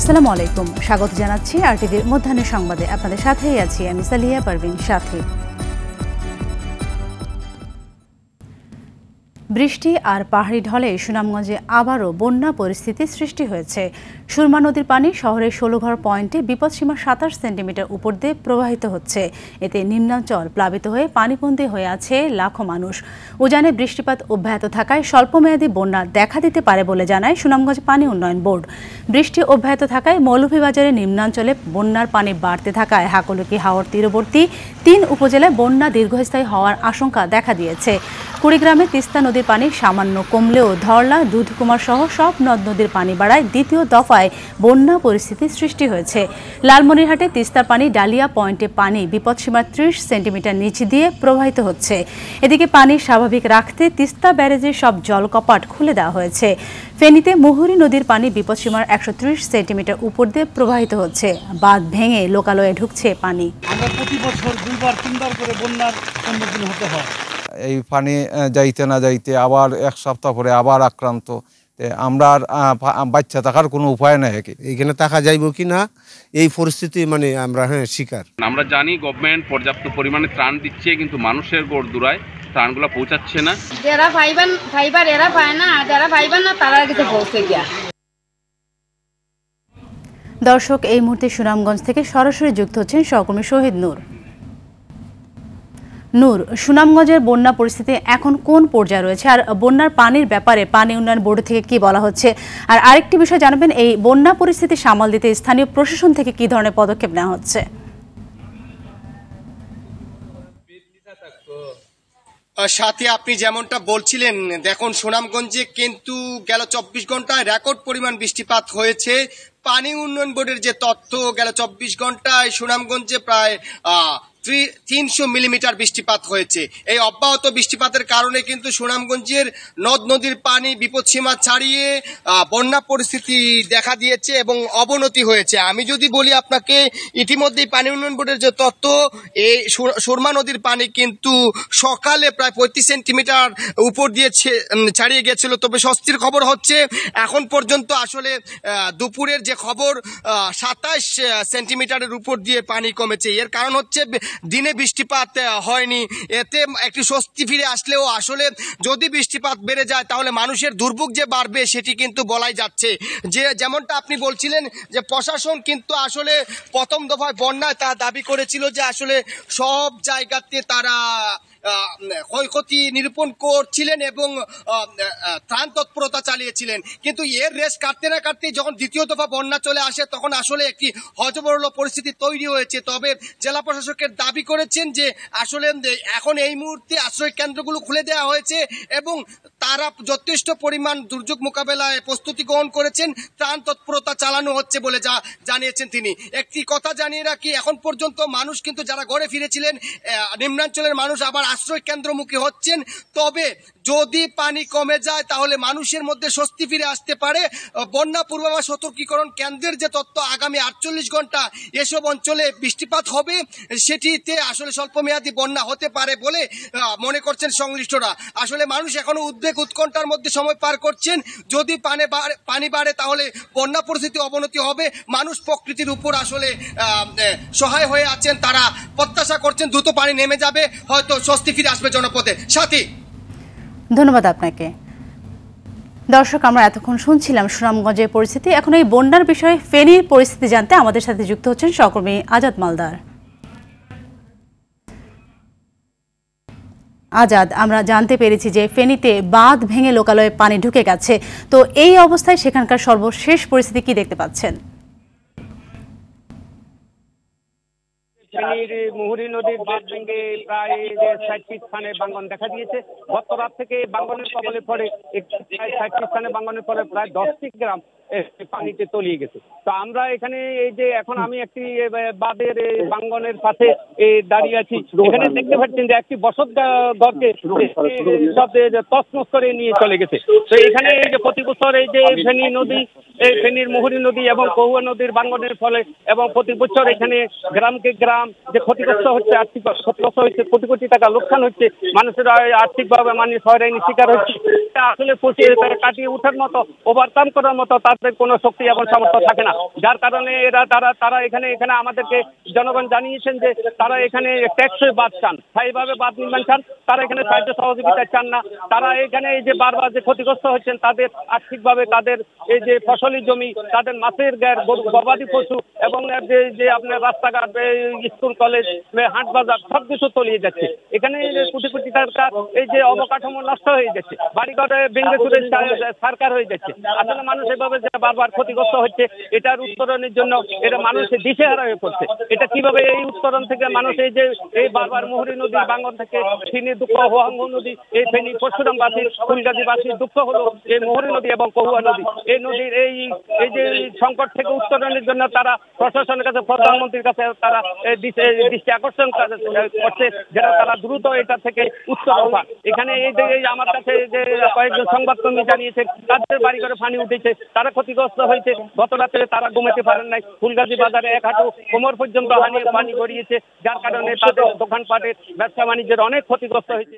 আসসালামু আলাইকুম, স্বাগত জানাচ্ছি আরটিভির মধ্যাহ্নের সংবাদে। আপনাদের সাথেই আছি আমি সালিয়া পারভিন। সাথে বৃষ্টি আর পাহাড়ি ঢলে সুনামগঞ্জে আবারও বন্যা পরিস্থিতি সৃষ্টি হয়েছে। সুরমা নদীর পানি শহরের ১৬ পয়েন্টে বিপদসীমা ২৭ সেন্টিমিটার উপর দিয়ে প্রবাহিত হচ্ছে। এতে নিম্নাঞ্চল প্লাবিত হয়ে পানিবন্দী হয়ে আছে লাখো মানুষ। উজানে বৃষ্টিপাত অব্যাহত থাকায় স্বল্পমেয়াদী বন্যা দেখা দিতে পারে বলে জানায় সুনামগঞ্জ পানি উন্নয়ন বোর্ড। বৃষ্টি অব্যাহত থাকায় মৌলভীবাজারের নিম্নাঞ্চলে বন্যার পানি বাড়তে থাকায় হাকলুকি হাওর তীরবর্তী ৩ উপজেলায় বন্যা দীর্ঘস্থায়ী হওয়ার আশঙ্কা দেখা দিয়েছে। কুড়িগ্রামে তিস্তা নদীর পানি সামান্য কমলেও ধরলা, দুধকুমার সহ সব নদ নদীর পানি বাড়ায় দ্বিতীয় দফায় বন্যা পরিস্থিতির সৃষ্টি হয়েছে। লালমনিরহাটে তিস্তার পানি ডালিয়া পয়েন্টে পানি বিপদসীমার ৩০ সেন্টিমিটার নিচ দিয়ে প্রবাহিত হচ্ছে। এদিকে পানি স্বাভাবিক রাখতে তিস্তা ব্যারেজের সব জলকপাট খুলে দেওয়া হয়েছে। ফেনীতে মুহুরী নদীর পানি বিপদসীমার ১৩০ সেন্টিমিটার উপর দিয়ে প্রবাহিত হচ্ছে। বাঁধ ভেঙে লোকালয়ে ঢুকছে পানি। আমরা প্রতি বছর ২-৩ বার করে বন্যার সম্মুখীন হতে হয়। এই পানি যাইতে না যাইতে আবার এক সপ্তাহ পরে আবার আক্রান্ত। আমরা বাচ্চা থাকার কোনো উপায় নাই। এইখানে থাকা যাইব কি না এই পরিস্থিতি আমরা শিকার। আমরা জানি গভর্নমেন্ট পর্যাপ্ত পরিমাণে ত্রাণ দিচ্ছে, কিন্তু মানুষের গোড় দূরায় ত্রাণগুলো পৌঁছাচ্ছে না। যারা ফাইবার এরা পায় না, যারা ফাইবার না তারা কিছু পৌঁছে গিয়া। দর্শক, এই মুহূর্তে সুনামগঞ্জ থেকে সরাসরি যুক্ত হচ্ছেন সহকর্মী শহীদ নূর। নূর, সুনামগঞ্জের বন্যা পরিস্থিতি এখন কোন পর্যায়ে রয়েছে, আর বন্যার পানির ব্যাপারে পানি উন্নয়ন বোর্ড থেকে কি বলা হচ্ছে? আর আরেকটি বিষয় জানাবেন, এই বন্যা পরিস্থিতি সামাল দিতে স্থানীয় প্রশাসন থেকে কি ধরনের পদক্ষেপ নেওয়া হচ্ছে? সাথে আপনি যেমনটা বলছিলেন, দেখুন সুনামগঞ্জে কিন্তু গেল ২৪ ঘন্টায় রেকর্ড পরিমাণ বৃষ্টিপাত হয়েছে। পানি উন্নয়ন বোর্ডের যে তথ্য, গেল ২৪ ঘন্টায় সুনামগঞ্জে প্রায় ৩০০ মিলিমিটার বৃষ্টিপাত হয়েছে। এই অব্যাহত বৃষ্টিপাতের কারণে কিন্তু সুনামগঞ্জের নদ নদীর পানি বিপদসীমা ছাড়িয়ে বন্যা পরিস্থিতি দেখা দিয়েছে এবং অবনতি হয়েছে। আমি যদি বলি আপনাকে, ইতিমধ্যেই পানি উন্নয়ন বোর্ডের যে তথ্য, এই সুরমা নদীর পানি কিন্তু সকালে প্রায় ৩৫ সেন্টিমিটার উপর দিয়ে ছাড়িয়ে গেছিল। তবে স্বস্তির খবর হচ্ছে এখন পর্যন্ত আসলে দুপুরের যে খবর ২৭ সেন্টিমিটারের উপর দিয়ে পানি কমেছে। এর কারণ হচ্ছে দিনে বৃষ্টিপাত হয়নি। এতে একটি স্বস্তি ফিরে আসলেও আসলে যদি বৃষ্টিপাত বেড়ে যায় তাহলে মানুষের দুর্ভোগ যে বাড়বে সেটি কিন্তু বলাই যাচ্ছে। যেমনটা আপনি বলছিলেন যে প্রশাসন কিন্তু আসলে প্রথম দফায় বন্যায় তা দাবি করেছিল যে আসলে সব জায়গাতে তারা ক্ষয়ক্ষতি নিরূপণ করছিলেন এবং ত্রাণ তৎপরতা চালিয়েছিলেন। কিন্তু এর রেস কাটতে না কাটতে যখন দ্বিতীয় দফা বন্যা চলে আসে তখন আসলে একটি হযবরল পরিস্থিতি তৈরি হয়েছে। তবে জেলা প্রশাসকের দাবি করেছেন যে আসলে এখন এই মুহূর্তে আশ্রয় কেন্দ্রগুলো খুলে দেওয়া হয়েছে এবং তারা যথেষ্ট পরিমাণ দুর্যোগ মোকাবেলায় প্রস্তুতি গ্রহণ করেছেন, ত্রাণ তৎপরতা চালানো হচ্ছে বলে জানিয়েছেন তিনি। একটি কথা জানিয়ে রাখি, এখন পর্যন্ত মানুষ কিন্তু যারা ঘরে ফিরেছিলেন, নিম্নাঞ্চলের মানুষ আবার আশ্রয় কেন্দ্রমুখী হচ্ছেন। তবে যদি পানি কমে যায় তাহলে মানুষের মধ্যে স্বস্তি ফিরে আসতে পারে। বন্যা পূর্বাভাস সতর্কীকরণ কেন্দ্রের যে তথ্য, আগামী ৪৮ ঘন্টা এসব অঞ্চলে বৃষ্টিপাত হবে, সেটিতে আসলে স্বল্পমেয়াদী বন্যা হতে পারে বলে মনে করছেন সংশ্লিষ্টরা। আসলে মানুষ এখনো উদ্বেগ উৎকণ্ঠার মধ্যে সময় পার করছেন। যদি পানি বাড়ে তাহলে বন্যা পরিস্থিতি অবনতি হবে। মানুষ প্রকৃতির উপর আসলে সহায় হয়ে আছেন, তারা প্রত্যাশা করছেন দ্রুত পানি নেমে যাবে, হয়তো স্বস্তি ফিরে আসবে জনপদে। সাথী, ধন্যবাদ আপনাকে। দর্শক, আমরা এতক্ষণ শুনছিলাম সুনামগঞ্জের পরিস্থিতি। এখন এই বন্যার বিষয়ে ফেনীর পরিস্থিতি জানতে আমাদের সাথে যুক্ত হচ্ছেন সহকর্মী আজাদ মালদার। আজাদ, আমরা জানতে পেরেছি যে ফেনীতে বাঁধ ভেঙে লোকালয়ে পানি ঢুকে গেছে, তো এই অবস্থায় সেখানকার সর্বশেষ পরিস্থিতি কি দেখতে পাচ্ছেন? ফেনীর মুহুরী নদীর বাঁধ ভেঙে প্রায় ৬০টি স্থানে ভাঙন দেখা দিয়েছে। গত রাত থেকে ভাঙনের কবলে পড়ে ৬০টি স্থানে ভাঙনের পরে প্রায় ১০টি গ্রাম পানিতে তলিয়ে গেছে। তো আমরা এখানে এই যে এখন আমি একটি বাঁধের ভাঙনের পাশে দাঁড়িয়ে আছি, এখানে দেখতে পাচ্ছেন যে একটি বসত ঘরকে সব তছনছ করে নিয়ে চলে গেছে। তো এখানে এই যে প্রতি বছর এই যে ফেনী নদী, এই ফেনীর মুহুরী নদী এবং কহুয়া নদীর ভাঙনের ফলে এবং প্রতি বছর এখানে গ্রামকে গ্রাম যে ক্ষতিগ্রস্ত হচ্ছে, আর্থিক ক্ষতিগ্রস্ত হচ্ছে, কোটি কোটি টাকা লোকসান হচ্ছে, মানুষের আর্থিকভাবে মানুষ হয়রানির শিকার হচ্ছে। আসলে কাটিয়ে ওঠার মতো, ওভারকাম করার মতো তার তাদের কোনো শক্তি এবং সামর্থ্য থাকে না, যার কারণে তারা এখানে আমাদেরকে জনগণ জানিয়েছেন যে তারা এখানে টেকসই বাঁধ চান, স্থায়ীভাবে বাঁধ নির্মাণ চান। তারা এখানে সাহায্য সহযোগিতা চান না। তারা এখানে এই যে বারবার যে ক্ষতিগ্রস্ত হচ্ছেন তাদের আর্থিকভাবে, তাদের এই যে ফসলি জমি, তাদের মাছের গ্যার, গবাদি পশু এবং যে আপনার রাস্তাঘাট, স্কুল কলেজ, হাট বাজার সবকিছু তলিয়ে যাচ্ছে। এখানে কোটি কোটি টাকা এই যে অবকাঠামো নষ্ট হয়ে যাচ্ছে, বাড়িঘরে ভেঙে চুরে সরকার হয়ে যাচ্ছে। আসলে মানুষ এভাবে যে বারবার ক্ষতিগ্রস্ত হচ্ছে, এটার উত্তরণের জন্য এটা মানুষ দিশেহারা হয়ে পড়ছে। এটা কিভাবে এই উত্তরণ থেকে মানুষ এই বারবার মুহুরী নদী ভাঙন থেকে ফেনী দুঃখ, হোয়াঙ্গ নদী, এই ফেনী পরশুরামবাসী, ফুলগাজীবাসীর দুঃখ হলো এই মুহুরী নদী এবং কহুয়া নদী। এই নদীর এই যে সংকট থেকে উত্তরণের জন্য তারা প্রশাসনের কাছে, প্রধানমন্ত্রীর কাছে তারা দৃষ্টি আকর্ষণ করছে, যেন তারা দ্রুত এটা থেকে উত্তরণ পান। এখানে এই আমার কাছে যে কয়েকজন সংবাদকর্মী জানিয়েছে তাদের বাড়ি ঘরে পানি উঠেছে, তারা ক্ষতিগ্রস্ত হয়েছে। গত রাতে তারা ঘুমাতে পারেন নাই। ফুলগাজী বাজারে 1 হাঁটু কোমর পর্যন্ত পানি গড়িয়েছে, যার কারণে তাদের দোকানপাটের ব্যবসা বাণিজ্যের অনেক ক্ষতিগ্রস্ত হয়েছে।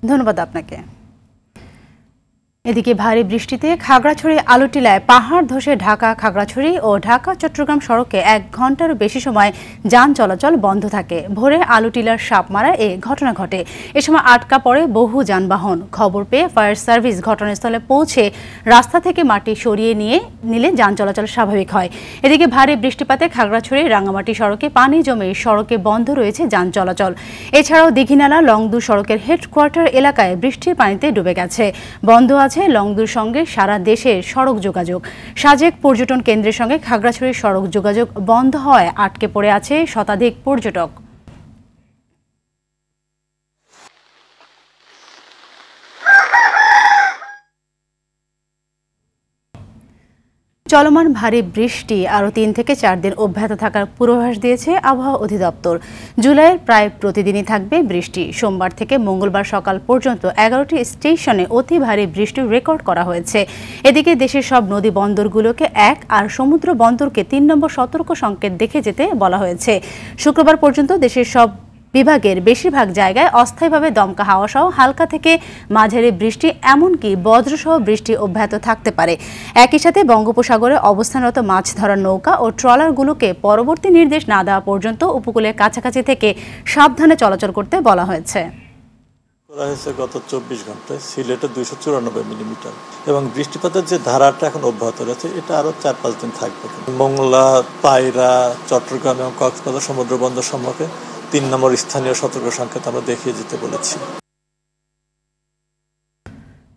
ধন্যবাদ আপনাকে। এদিকে ভারী বৃষ্টিতে খাগড়াছড়ি আলুটিলায় পাহাড় ধসে ঢাকা খাগড়াছড়ি ও ঢাকা চট্টগ্রাম সড়কে 1 ঘন্টারও বেশি সময় যান চলাচল বন্ধ থাকে। ভোরে আলুটিলার সাপমারায় এ ঘটনা ঘটে। এ সময় আটকা পড়ে বহু যানবাহন। খবর পেয়ে ফায়ার সার্ভিস ঘটনাস্থলে পৌঁছে রাস্তা থেকে মাটি সরিয়ে নিলে যান চলাচল স্বাভাবিক হয়। এদিকে ভারী বৃষ্টিপাতে খাগড়াছড়ি রাঙ্গামাটি সড়কে পানি জমে সড়কে বন্ধ রয়েছে যান চলাচল। এছাড়াও দীঘিনালা লংদু সড়কের হেডকোয়ার্টার এলাকায় বৃষ্টির পানিতে ডুবে গেছে। বন্ধ আছে লংদুর সঙ্গে সারা দেশের সড়ক যোগাযোগ। সাজেক পর্যটন কেন্দ্রের সঙ্গে খাগড়াছড়ির সড়ক যোগাযোগ বন্ধ হওয়ায় আটকে পড়ে আছে শতাধিক পর্যটক। চলমান ভারী বৃষ্টি আরও 3 থেকে 4 দিন অব্যাহত থাকার পূর্বাভাস দিয়েছে আবহাওয়া অধিদপ্তর। জুলাইয়ের প্রায় প্রতিদিনই থাকবে বৃষ্টি। সোমবার থেকে মঙ্গলবার সকাল পর্যন্ত 11টি স্টেশনে অতি ভারী বৃষ্টি রেকর্ড করা হয়েছে। এদিকে দেশের সব নদী বন্দরগুলোকে 1 আর সমুদ্র বন্দরকে 3 নম্বর সতর্ক সংকেত দেখে যেতে বলা হয়েছে। শুক্রবার পর্যন্ত দেশের সব বিভাগের বেশিরভাগ জায়গায় অস্থায়ীভাবে দমকা হাওয়া সহ হালকা থেকে মাঝারি বৃষ্টি, এমনকি বজ্রসহ বৃষ্টি অব্যাহত থাকতে পারে। একই সাথে বঙ্গোপসাগরে অবস্থানরত মাছ ধরার নৌকা ও ট্রলারগুলোকে পরবর্তী নির্দেশ না দেওয়া পর্যন্ত উপকূলের কাছাকাছি থেকে সাবধানে চলাচল করতে বলা হয়েছে। গত 24 ঘন্টায় সিলেটে 294 মিলিমিটার এবং বৃষ্টিপাতের যে ধারাটা এখন অব্যাহত রয়েছে, এটা আরো 4-5 দিন থাকবে। মোংলা, পায়রা, চট্টগ্রাম এবং কক্সবাজার সমুদ্র বন্দর সম্মুখে 3 নম্বর স্থানীয় সতর্ক সংকেত আমরা দেখিয়ে যেতে বলেছি।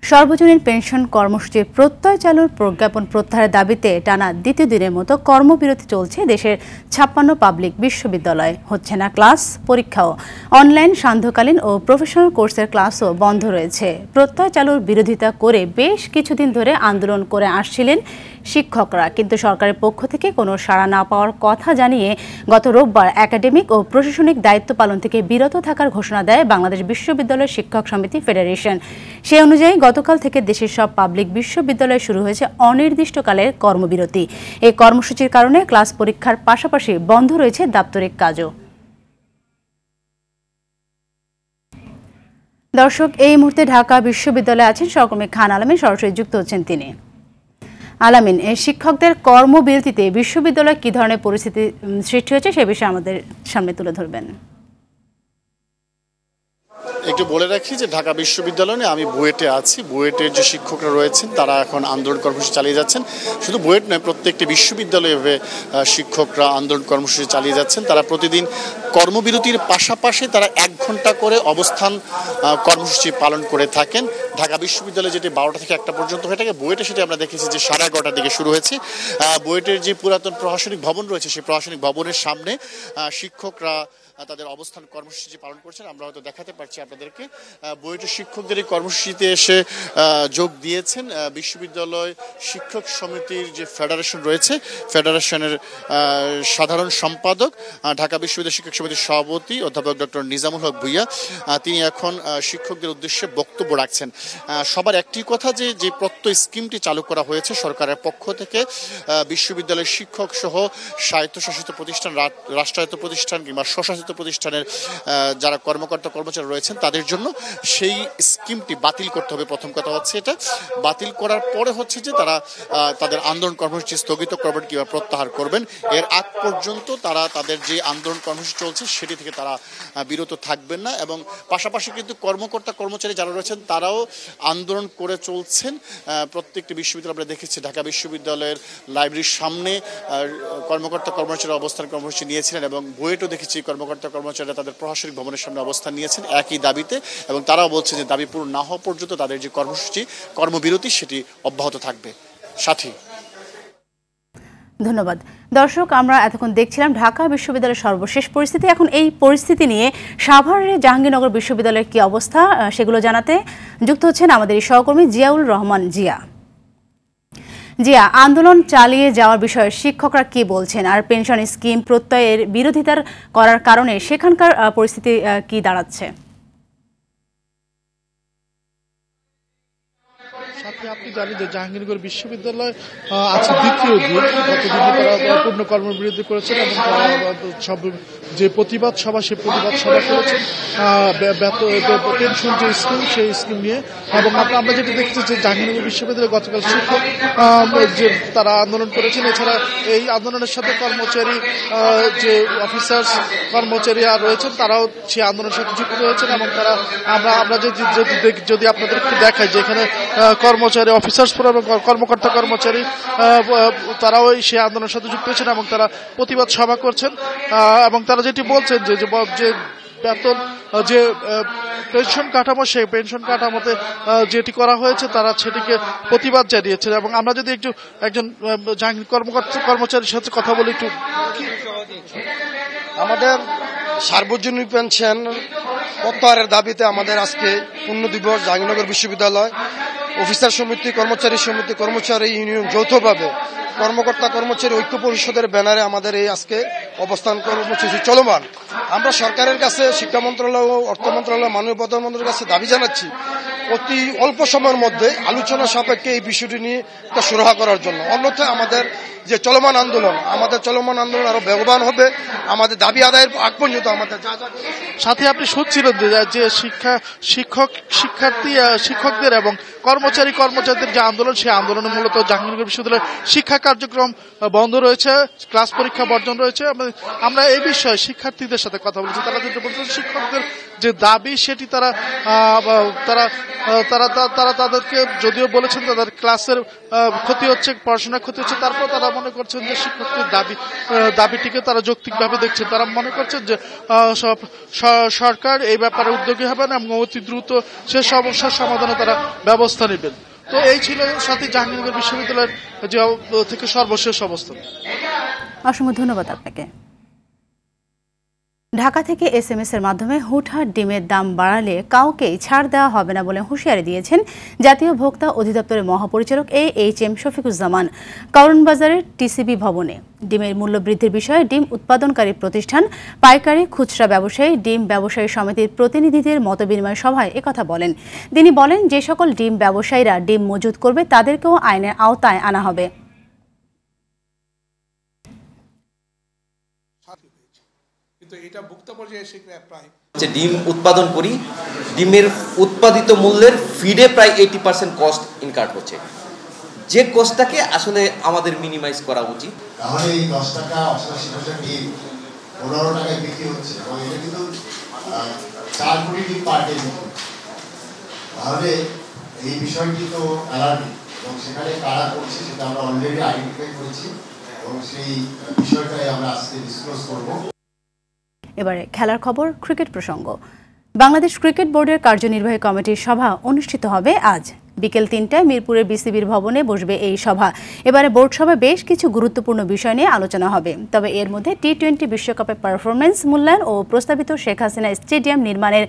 সর্বজনীন পেনশন কর্মসূচির প্রত্যয় চালুর প্রজ্ঞাপন প্রত্যাহারের দাবিতে টানা দ্বিতীয় দিনের মতো কর্মবিরতি চলছে দেশের 56 পাবলিক বিশ্ববিদ্যালয়। হচ্ছে না ক্লাস, পরীক্ষাও। অনলাইন সান্ধ্যকালীন ও প্রফেশনাল কোর্সের ক্লাসও বন্ধ রয়েছে। প্রত্যয় চালুর বিরোধিতা করে বেশ কিছুদিন ধরে আন্দোলন করে আসছিলেন শিক্ষকরা, কিন্তু সরকারের পক্ষ থেকে কোনো সাড়া না পাওয়ার কথা জানিয়ে গত রোববার একাডেমিক ও প্রশাসনিক দায়িত্ব পালন থেকে বিরত থাকার ঘোষণা দেয় বাংলাদেশ বিশ্ববিদ্যালয় শিক্ষক সমিতি ফেডারেশন। সে অনুযায়ী গতকাল থেকে দেশের সব পাবলিক বিশ্ববিদ্যালয়ে শুরু হয়েছে অনির্দিষ্টকালের কর্মবিরতি। এই কর্মসূচির কারণে ক্লাস পরীক্ষার পাশাপাশি বন্ধ রয়েছে দাপ্তরিক কাজও। দর্শক, এই মুহূর্তে ঢাকা বিশ্ববিদ্যালয়ে আছেন সহকর্মী খান আলামিন, সরাসরি যুক্ত হচ্ছেন তিনি। আলামিন, শিক্ষকদের কর্মবিরতিতে বিশ্ববিদ্যালয়ে কি ধরনের পরিস্থিতি সৃষ্টি হয়েছে সে বিষয়ে আমাদের সামনে তুলে ধরবেন। একটু বলে রাখি যে ঢাকা বিশ্ববিদ্যালয়ে আমি বুয়েটে আছি। বুয়েটের যে শিক্ষকরা রয়েছেন তারা এখন আন্দোলন কর্মসূচি চালিয়ে যাচ্ছেন। শুধু বুয়েট নয়, প্রত্যেকটি বিশ্ববিদ্যালয়ে শিক্ষকরা আন্দোলন কর্মসূচি চালিয়ে যাচ্ছেন। তারা প্রতিদিন কর্মবিরতির পাশাপাশি তারা 1 ঘন্টা করে অবস্থান কর্মসূচি পালন করে থাকেন। ঢাকা বিশ্ববিদ্যালয়ে যেটি 12টা থেকে 1টা পর্যন্ত হয়ে থাকে, বুয়েটে সেটি আমরা দেখেছি যে 11:30টার দিকে শুরু হয়েছে। বুয়েটের যে পুরাতন প্রশাসনিক ভবন রয়েছে, সেই প্রশাসনিক ভবনের সামনে শিক্ষকরা তাদের অবস্থান কর্মসূচি পালন করছেন। আমরা হয়তো দেখাতে পারছি আপনাদেরকে। বুয়েটের শিক্ষকদের এই কর্মসূচিতে এসে যোগ দিয়েছেন বিশ্ববিদ্যালয় শিক্ষক সমিতির যে ফেডারেশন রয়েছে, ফেডারেশনের সাধারণ সম্পাদক, ঢাকা বিশ্ববিদ্যালয় শিক্ষক সমিতির সভাপতি অধ্যাপক ডক্টর নিজামুল হক ভুইয়া। তিনি এখন শিক্ষকদের উদ্দেশ্যে বক্তব্য রাখছেন। সবার একটি কথা যে প্রত্যয় স্কিমটি চালু করা হয়েছে সরকারের পক্ষ থেকে, বিশ্ববিদ্যালয়ের শিক্ষক সহ স্বায়ত্তশাসিত প্রতিষ্ঠান, রাষ্ট্রায়ত্ত প্রতিষ্ঠান কিংবা স্বশাসিত প্রতিষ্ঠানের যারা কর্মকর্তা কর্মচারী রয়েছেন তাদের জন্য সেই স্কিমটি বাতিল করতে হবে। প্রথম কথা হচ্ছে এটা বাতিল করার পরে হচ্ছে যে তারা তাদের আন্দোলন কর্মসূচি স্থগিত করবেন কিংবা প্রত্যাহার করবেন। এর আগ পর্যন্ত তারা তাদের যে আন্দোলন কর্মসূচি চলছে সেটি থেকে তারা বিরত থাকবেন না। এবং পাশাপাশি কিন্তু কর্মকর্তা কর্মচারী যারা রয়েছেন তারাও আন্দোলন করে চলছেন। প্রত্যেকটি বিশ্ববিদ্যালয় আমরা দেখেছি ঢাকা বিশ্ববিদ্যালয়ের লাইব্রেরির সামনে কর্মকর্তা কর্মচারী অবস্থান কর্মসূচি নিয়েছিলেন এবং বুয়েটও দেখেছি কর্মকর্তা কর্মচারীরা তাদের প্রশাসনিক ভবনের সামনে অবস্থান নিয়েছেন একই দাবিতে। এবং তারাও বলছে যে দাবি পূরণ না হওয়া পর্যন্ত তাদের যে কর্মসূচি কর্মবিরতি সেটি অব্যাহত থাকবে। সাথী, ধন্যবাদ। দর্শক, আমরা এতক্ষণ দেখছিলাম ঢাকা বিশ্ববিদ্যালয়ের সর্বশেষ পরিস্থিতি। এখন এই পরিস্থিতি নিয়ে সাভারের জাহাঙ্গীরনগর বিশ্ববিদ্যালয়ের কি অবস্থা সেগুলো জানাতে যুক্ত হচ্ছেন আমাদের এই সহকর্মী জিয়াউল রহমান। জিয়া, আন্দোলন চালিয়ে যাওয়ার বিষয়ে শিক্ষকরা কি বলছেন, আর পেনশন স্কিম প্রত্যয়ের বিরোধিতা করার কারণে সেখানকার পরিস্থিতি কি দাঁড়াচ্ছে? আপনি জানেন যে জাহাঙ্গীরনগর বিশ্ববিদ্যালয় আছে দ্বিতীয় দিন, গতদিনে তারা পূর্ণ কর্মবিরতি করেছেন এবং সব যে প্রতিবাদ সভা সেই প্রতিবাদ সভা করেছেন পেনশন যে স্কিম সেই স্কিম নিয়ে। এবং আমরা যেটা দেখছি যে জাহাঙ্গীরনগর বিশ্ববিদ্যালয়ে গতকাল শিক্ষক যে তারা আন্দোলন করেছেন। এছাড়া এই আন্দোলনের সাথে কর্মচারী যে অফিসার্স কর্মচারী আর রয়েছেন তারাও সেই আন্দোলনের সাথে যুক্ত হয়েছেন। এবং তারা আমরা যদি আপনাদের একটু দেখাই যে এখানে কর্মচারী অফিসার্স এবং কর্মকর্তা কর্মচারী তারাও সেই আন্দোলনের সাথে যুক্ত হয়েছেন এবং তারা প্রতিবাদ সভা করছেন। এবং তারা যেটি বলছেন যে বেতন যে পেনশন কাঠামো সেই পেনশন কাঠামোতে যেটি করা হয়েছে তারা সেটিকে প্রতিবাদ জানিয়েছেন। এবং আমরা যদি একজন জাহাঙ্গীর কর্মচারীর সাথে কথা বলি একটু। আমাদের সার্বজনীন পেনশন প্রত্যাহারের দাবিতে আমাদের আজকে পূর্ণ দিবস জাহাঙ্গীরনগর বিশ্ববিদ্যালয় অফিসার সমিতি কর্মচারী ইউনিয়ন যৌথভাবে কর্মকর্তা কর্মচারী ঐক্য পরিষদের ব্যানারে আমাদের এই আজকে অবস্থান কর্মসূচি চলমান। আমরা সরকারের কাছে শিক্ষা মন্ত্রণালয় ও অর্থ মন্ত্রণালয় মাননীয় প্রধানমন্ত্রীর কাছে দাবি জানাচ্ছি অতি অল্প সময়ের মধ্যে আলোচনা সাপেক্ষে এই বিষয়টি নিয়ে একটা সুরাহা করার জন্য। অন্যথায় আমাদের যে চলমান আন্দোলন আরো বেগবান হবে। আমাদের দাবি আদায়ের আগ পর্যন্ত আমাদের সাথে আপনি শুনছিলেন যে শিক্ষকদের এবং কর্মচারীদের যে আন্দোলন সেই আন্দোলনে মূলত জাহাঙ্গীরনগর বিশ্ববিদ্যালয়ের শিক্ষা কার্যক্রম বন্ধ রয়েছে, ক্লাস পরীক্ষা বর্জন রয়েছে। আমরা এই বিষয়ে শিক্ষার্থীদের সাথে কথা বলছি। তারা যেটা বলছেন শিক্ষকদের যে দাবি সেটি তারা তাদেরকে যদিও বলেছেন তাদের ক্লাসের ক্ষতি হচ্ছে, পড়াশোনার ক্ষতি হচ্ছে, তারপর তারা মনে করছেন যে শিক্ষকদের দাবিটিকে তারা যৌক্তিকভাবে দেখছেন। তারা মনে করছেন যে সরকার এই ব্যাপারে উদ্যোগী হবেন এবং অতি দ্রুত সে সমস্যার সমাধানে তারা ব্যবস্থা নেবেন। তো এই ছিল সাথে জাহাঙ্গীরনগর বিশ্ববিদ্যালয়ের যে থেকে সর্বশেষ অবস্থান। অসংখ্য ধন্যবাদ আপনাকে। ঢাকা থেকে SMS এর মাধ্যমে হুটহাট ডিমের দাম বাড়ালে কাউকেই ছাড় দেওয়া হবে না বলে হুঁশিয়ারি দিয়েছেন জাতীয় ভোক্তা অধিদপ্তরের মহাপরিচালক AHM শফিকুজ্জামান কারওয়ানবাজারের TCB ভবনে। ডিমের মূল্য বৃদ্ধির বিষয়ে ডিম উৎপাদনকারী প্রতিষ্ঠান, পাইকারি, খুচরা ব্যবসায়ী, ডিম ব্যবসায়ী সমিতির প্রতিনিধিদের মতবিনিময় সভায় একথা বলেন। তিনি বলেন, যে সকল ডিম ব্যবসায়ীরা ডিম মজুত করবে তাদেরকেও আইনের আওতায় আনা হবে। ডিম উৎপাদন করি, ডিমের উৎপাদিত মূল্যের ফিডে প্রায় 80% কস্ট ইনকার হচ্ছে, যে কস্টটাকে আসলে আমাদের মিনিমাইজ করা উচিত। তাহলে এই 10 টাকা 88 পয়সা ডিম 15 টাকায় বিক্রি হচ্ছে এবং এটা কিন্তু 4 কোটি ডিম পার ডে। তাহলে এই বিষয়টি তো অ্যালার্মিং এবং সেখানে কারা করছে সেটা আমরা অলরেডি আইডেন্টিফাই করেছি এবং সেই বিষয়টাই আমরা আজকে ডিসক্লোজ করব। এবারে খেলার খবর, ক্রিকেট প্রসঙ্গ। বাংলাদেশ ক্রিকেট বোর্ডের কার্যনির্বাহী কমিটির সভা অনুষ্ঠিত হবে আজ বিকেল 3টায় মিরপুরের BCBর ভবনে বসবে এই সভা। এবারে বোর্ড সভায় বেশ কিছু গুরুত্বপূর্ণ বিষয় নিয়ে আলোচনা হবে। তবে এর মধ্যে T20 বিশ্বকাপের পারফরমেন্স মূল্যায়ন ও প্রস্তাবিত শেখ হাসিনা স্টেডিয়াম নির্মাণের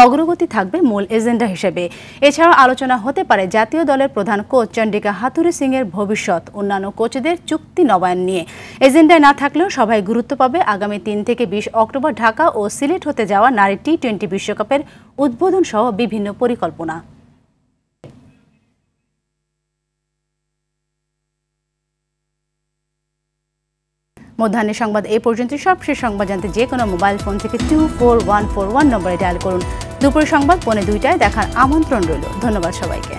অগ্রগতি থাকবে মূল এজেন্ডা হিসেবে। এছাড়াও আলোচনা হতে পারে জাতীয় দলের প্রধান কোচ চন্ডিকা হাথুরু সিংয়ের ভবিষ্যৎ, অন্যান্য কোচদের চুক্তি নবায়ন নিয়ে। এজেন্ডায় না থাকলেও সভায় গুরুত্ব পাবে আগামী 3 থেকে 20 অক্টোবর ঢাকা ও সিলেট হতে যাওয়া নারী T20 বিশ্বকাপের উদ্বোধন সহ বিভিন্ন পরিকল্পনা। মধ্যাহ্নের সংবাদ এই পর্যন্ত। সবশেষ সংবাদ জানতে যে কোনো মোবাইল ফোন থেকে 24141 নম্বরে ডায়াল করুন। দুপুরের সংবাদ 2:45 দেখার আমন্ত্রণ রইল। ধন্যবাদ সবাইকে।